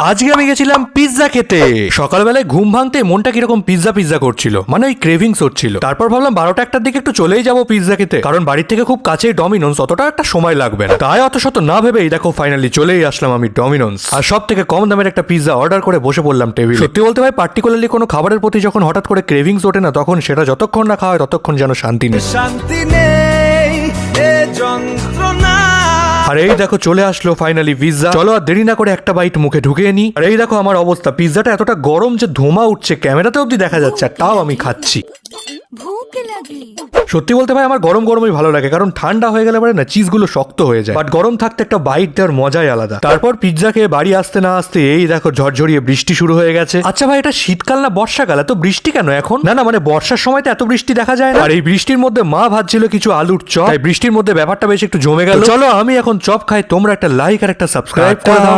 আজকে আমি গেছিলাম পিৎজা খেতে। সকালবেলায় ঘুম ভাঙতে মনটা কিরকম পিৎজা পিৎজা করছিল, মানে ওই ক্রেভিংস হচ্ছিল। তারপর ভাবলাম 12টা 1টার দিকে একটু চলেই যাবো পিৎজা খেতে, কারণ বাড়ির থেকে খুব কাছেই ডমিনোস, অতটা একটা সময় লাগবে না। তাই অত শত না ভেবেই দেখো ফাইনালি চলেই আসলাম আমি ডমিনোস, আর সব থেকে কম দামের একটা পিৎজা অর্ডার করে বসে পড়লাম টেবিলে। সত্যি বলতে ভাই, পার্টিকুলারলি কোনো খাবারের প্রতি যখন হঠাৎ করে ক্রেভিংস ওঠে না, তখন সেটা যতক্ষণ না খাওয়া হয় ততক্ষণ যেন শান্তি নেই। শান্তি নেই এ যন্ত্রণা। আর এই দেখো চলে আসলো ফাইনালি পিৎজা। চলো আর দেরি না করে একটা বাইট মুখে ঢুকিয়ে নি। আর এই দেখো আমার অবস্থা, পিৎজাটা এতটা গরম যে ধোঁয়া উঠছে, ক্যামেরাতে অবধি দেখা যাচ্ছে, আর তাও আমি খাচ্ছি। সত্যি বলতে ভাই আমার গরম গরমই ভালো লাগে, কারণ ঠান্ডা হয়ে গেলে পরে না চিজগুলো শক্ত হয়ে যায়, বাট গরম থাকতে একটা বাইট দেওয়ার মজাই আলাদা। তারপর পিৎজা খেয়ে বাড়ি আসতে না আসতে এই দেখো ঝরঝরিয়ে বৃষ্টি শুরু হয়ে গেছে। আচ্ছা ভাই, এটা শীতকাল না বর্ষাকাল, এত বৃষ্টি কেন এখন? না মানে বর্ষার সময় তো এত বৃষ্টি দেখা যায় না। আর এই বৃষ্টির মধ্যে মা ভাজছিল কিছু আলুর চপ, তাই বৃষ্টির মধ্যে ব্যাপারটা বেশ একটু জমে গেল। চলো আমি এখন চপ খাই, তোমরা একটা লাইক আর একটা সাবস্ক্রাইব করে দাও।